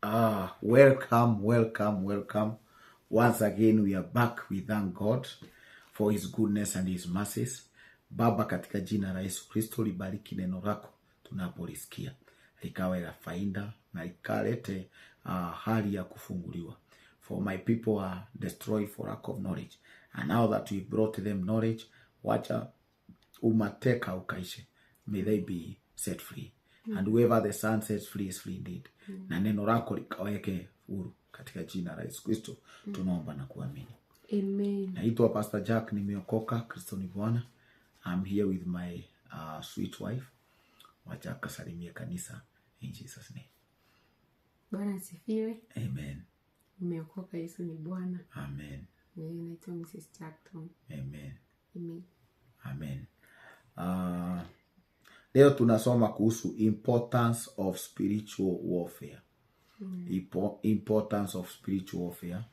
Welcome. Once again, we are back. We thank God for his goodness and his mercies. Baba, katika jina la Yesu Kristo, libariki neno lako tunapolisikia, likawe la faida na likalete hali ya kufunguliwa. For my people are destroyed for lack of knowledge, and now that we brought them knowledge, wacha umateka ukaishe. May they be set free. And whoever the Son sets free is free indeed. Na neno lako likaweke huru katika jina la Yesu Kristo tunaomba na kuamini. Amen. Naitwa Pastor Jack, nimeokoka, Kristo ni Bwana. I'm here with my sweet wife. Wacha kasalimie kanisa in Jesus name. Bwana asifiwe. Amen. Nimeokoka, Yesu ni Bwana. Amen. Naitwa Mrs. Jackson. Amen. Amen. Amen. Leo tunasoma kuhusu importance of spiritual warfare. Importance of spiritual warfare.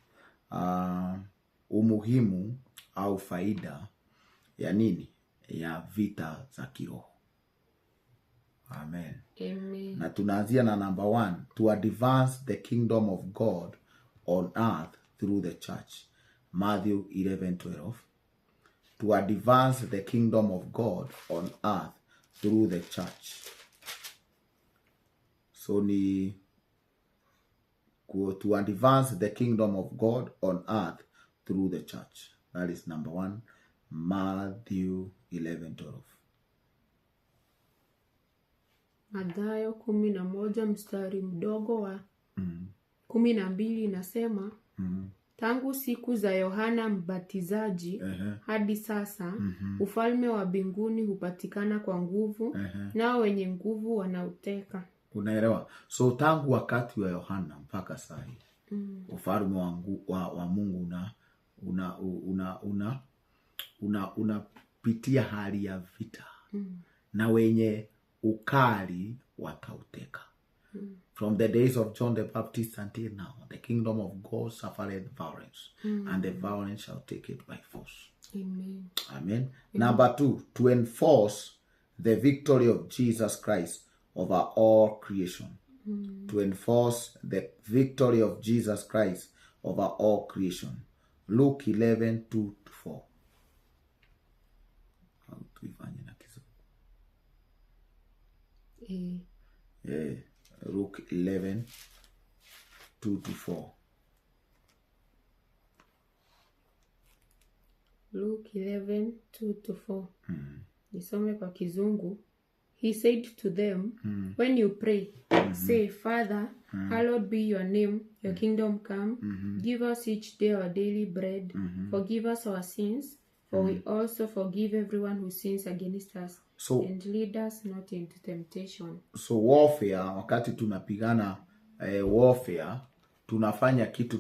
Umuhimu au faida ya nini? Ya vita za kiroho. Amen. Amen. Na tunaanzia na number 1, to advance the kingdom of God on earth through the church. Matthew 11:12. To advance the kingdom of God on earth through the church. So ni to advance the kingdom of God on earth through the church. That is number 1, Matthew 11:12. Mathayo 11 mstari mdogo wa 12 inasema tangu siku za Yohana Mbatizaji hadi sasa ufalme wa mbinguni hupatikana kwa nguvu, nao wenye nguvu wanauteka. Unaelewa? So tangu wakati wa Yohana mpaka sasa ufalme wa Mungu unapitia hali ya vita. Na wenye ukali watauteka. From the days of John the Baptist until now, the kingdom of God suffered violence, and the violence shall take it by force. Amen. Amen. Number 2, to enforce the victory of Jesus Christ over all creation. To enforce the victory of Jesus Christ over all creation. Luke 11:2-4. Luke 11:2-4. Luke 11:2-4. Nisome kwa Kizungu. He said to them, when you pray, say, Father, hallowed be your name, your kingdom come, give us each day our daily bread, forgive us our sins, for we also forgive everyone who sins against us, and lead us not into temptation. So warfare, wakati tunapigana warfare, tunafanya kitu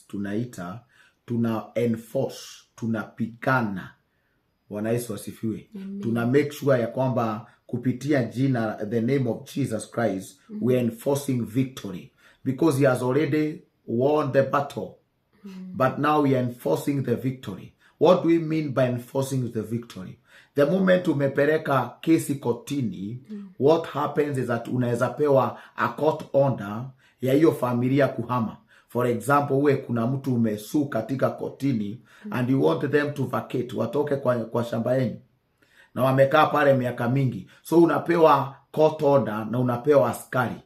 tunaita, tuna enforce, tunapigana. Bwana Yesu asifiwe. Tuna make sure ya kwamba kupitia jina, the name of Jesus Christ, we are enforcing victory. Because he has already won the battle. But now we are enforcing the victory. What do we mean by enforcing the victory? The moment umepeleka kesi kotini, what happens is that unaweza pewa a court order ya hiyo familia kuhama. For example, uwe kuna mtu umesu katika kotini and you want them to vacate, watoke kwa shamba yenu. Na wamekaa pale miaka mingi. So unapewa court order na unapewa askari.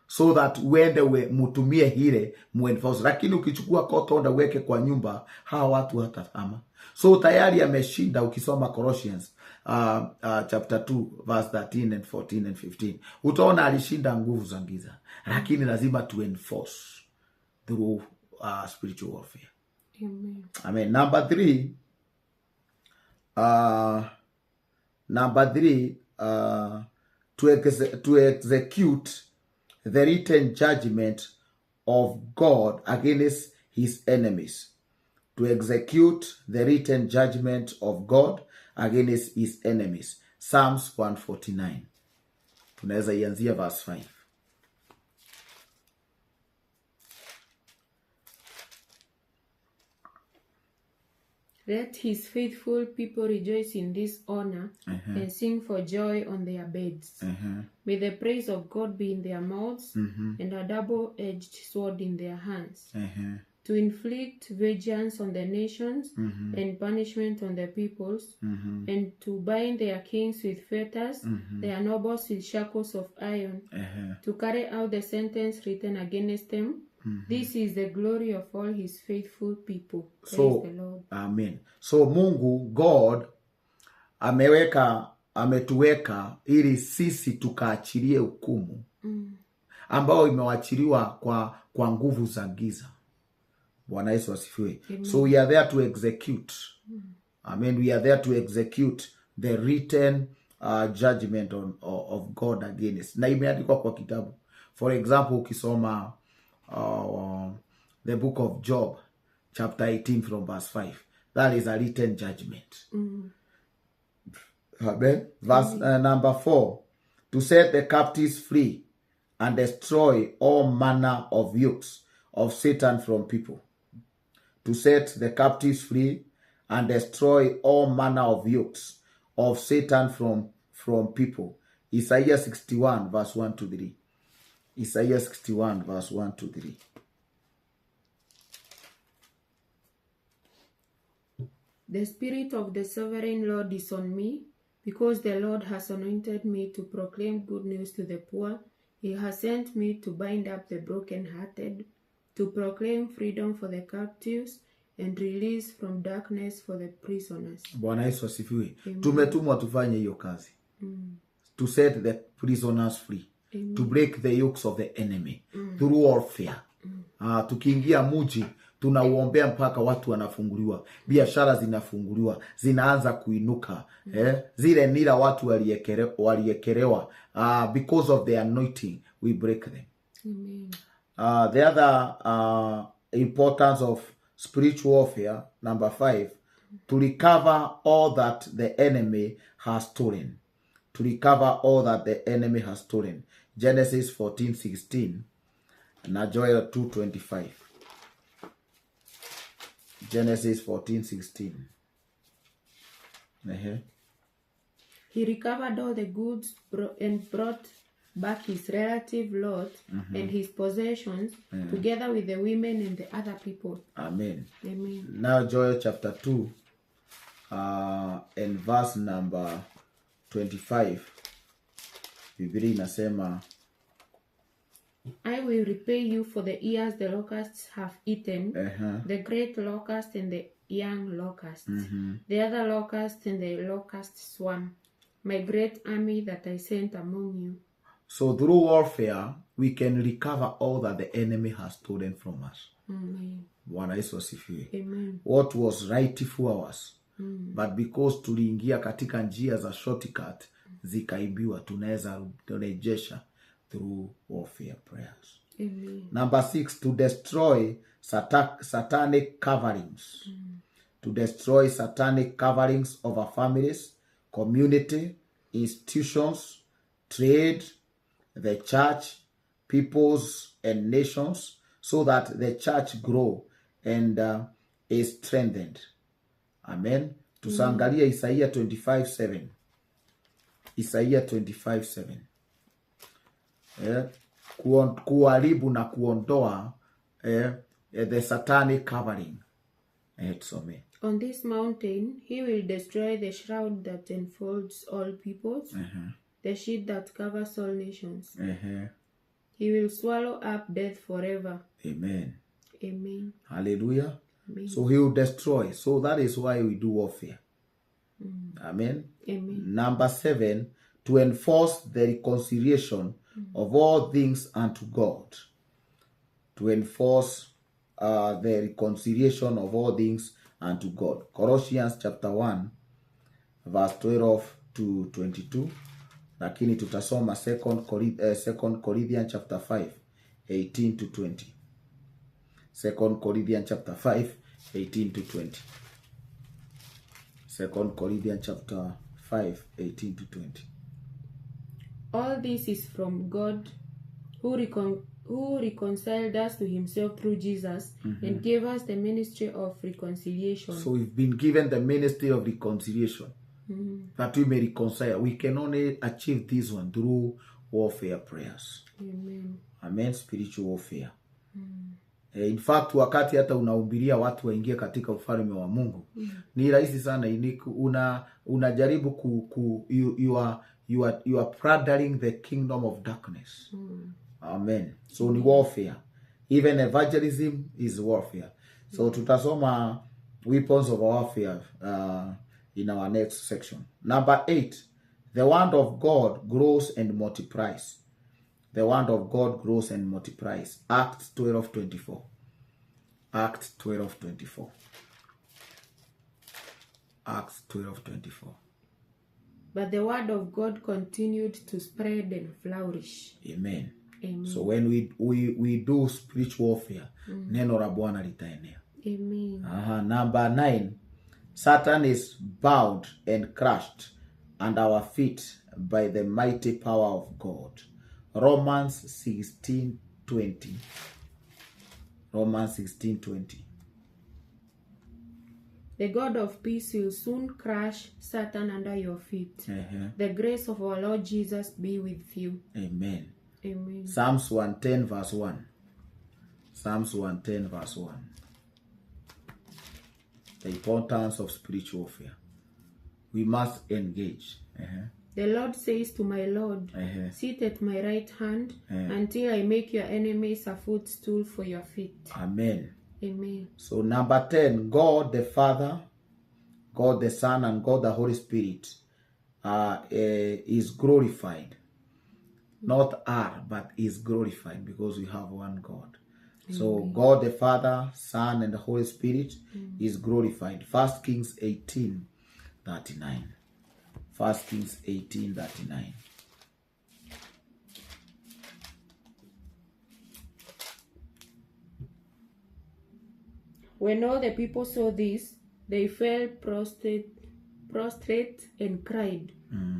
So that uende mutumie hile muenforce. Lakini ukichukua court order uweke kwa nyumba, hawa watu hatahama. So tayari ameshinda. Ukisoma Colossians chapter 2 verse 13 and 14 and 15. Utaona alishinda nguvu za giza. Lakini lazima tu enforce through spiritual warfare. Amen. Amen. Number 3, to execute the written judgment of God against his enemies. To execute the written judgment of God against his enemies. Psalms 149. Tunaweza ianzia verse 5. Let his faithful people rejoice in this honor and sing for joy on their beds. May the praise of God be in their mouths and a double-edged sword in their hands, to inflict vengeance on the nations and punishment on the peoples, and to bind their kings with fetters, their nobles with shackles of iron, to carry out the sentence written against them. This is the glory of all his faithful people. Praise the Lord. Amen. So Mungu God ametuweka ili sisi tukaachilie hukumu ambao imewachiliwa kwa nguvu za giza. Bwana Yesu asifiwe. So we are there to execute. Amen. We are there to execute the written judgment of God against. Na imeandikwa kwa kitabu. For example, ukisoma the book of Job, chapter 18 from verse 5. That is a written judgment. Amen. Verse number 4. To set the captives free and destroy all manner of yokes of Satan from people. To set the captives free and destroy all manner of yokes of Satan from people. Isaiah 61 verse 1 to 3. Isaiah 61 verse 1 to 3. The Spirit of the Sovereign Lord is on me, because the Lord has anointed me to proclaim good news to the poor. He has sent me to bind up the brokenhearted, to proclaim freedom for the captives and release from darkness for the prisoners. Bwana Yesu asifiwe. Tumetumwa tufanye hiyo kazi. To set the prisoners free. To break the yokes of the enemy through warfare. Tukiingia muji tunauombea mpaka watu wanafunguliwa, biashara zinafunguliwa, zinaanza kuinuka. Zile nira watu waliekelewa, because of the anointing we break them. The other importance of spiritual warfare, number 5, to recover all that the enemy has stolen. To recover all that the enemy has stolen. Genesis 14:16 na Joel 2:25. Genesis 14:16. He recovered all the goods and brought back his relative Lot and his possessions, together with the women and the other people. Amen. Amen. Now Joel chapter 2 and verse number 25. Biblia inasema, I will repay you for the years the locusts have eaten, the great locust and the young locust, the other locust and the locust swarm, my great army that I sent among you. So through warfare, we can recover all that the enemy has stolen from us. Amen. Bwana Yesu asifiwe. Amen. What was rightful ours, but because tuliingia katika njia za shortcut, zikaibiwa, tunaweza rejesha through warfare prayers. Amen. Number 6, to destroy satanic coverings. To destroy satanic coverings over families, community, institutions, trade, the church, peoples, and nations, so that the church grow and is strengthened. Amen. Tusangalia Isaiah 25:7. Isaiah 25:7. Kuharibu na kuondoa the satanic covering. Tusome. On this mountain he will destroy the shroud that enfolds all peoples, the sheet that covers all nations. He will swallow up death forever. Amen. Amen. Hallelujah. Amen. So he will destroy. So that is why we do warfare. Amen. Amen. Number 7, to enforce the reconciliation of all things unto God. To enforce the reconciliation of all things unto God. Colossians chapter 1 verse 12 to 22. Lakini tutasoma 2 Corinthians chapter 5 18 to 20. 2 Corinthians chapter 5 18 to 20. 2 Corinthians chapter 5 18 to 20. All this is from God, who who reconciled us to himself through Jesus and gave us the ministry of reconciliation. So we've been given the ministry of reconciliation, that we may reconcile. We can only achieve this one through warfare prayers. Amen. Amen. Spiritual warfare. In fact, wakati hata unahubiria watu waingie katika ufalme wa Mungu, ni rahisi sana. Unajaribu you are plundering the kingdom of darkness. Amen. So ni warfare. Even evangelism is warfare. So tutasoma weapons of warfare in our next section. Number 8, the word of God grows and multiplies. The word of God grows and multiplies. Acts 12:24. Acts 12:24. Acts 12:24. But the word of God continued to spread and flourish. Amen. Amen. So when we do spiritual warfare, neno la Bwana litaenea. Amen. Number 9, Satan is bowed and crushed under our feet by the mighty power of God. Romans 16:20. Romans 16:20. The God of peace will soon crush Satan under your feet. The grace of our Lord Jesus be with you. Amen. Amen. Psalms 110 verse 1. Psalms 110 verse 1. The importance of spiritual warfare. We must engage. The Lord says to my Lord, sit at my right hand until I make your enemies a footstool for your feet. Amen. Amen. So number 10, God the Father, God the Son, and God the Holy Spirit is glorified. Not are, but is glorified because we have one God. So God the Father, Son, and the Holy Spirit is glorified. 1 Kings 18:39. 1 Kings 18:39. When all the people saw this, they fell prostrate and cried,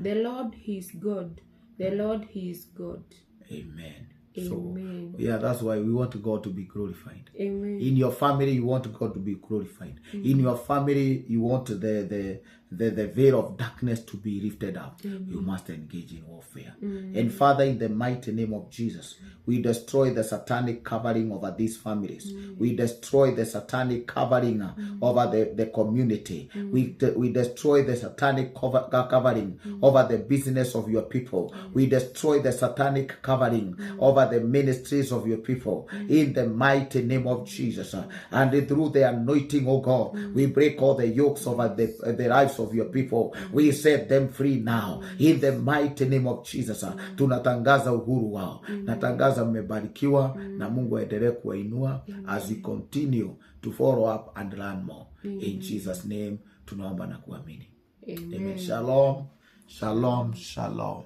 the Lord, He is God. The Lord, He is God. Amen. Amen. So, that's why we want God to be glorified. Amen. In your family, you want God to be glorified. In your family, you want the veil of darkness to be lifted up. You must engage in warfare. And Father, in the mighty name of Jesus, we destroy the satanic covering over these families. We destroy the satanic covering over the community. We destroy the satanic covering over the business of your people. We destroy the satanic covering over the ministries of your people. In the mighty name of Jesus. And through the anointing, oh God, we break all the yokes over the lives of your people. We set them free now. In the mighty name of Jesus. Tunatangaza uhuru wao. Natangaza mmebarikiwa na Mungu aendelee kuwainua as we continue to follow up and learn more. In Jesus name tunaomba na kuamini. Amen. Shalom. Shalom. Shalom.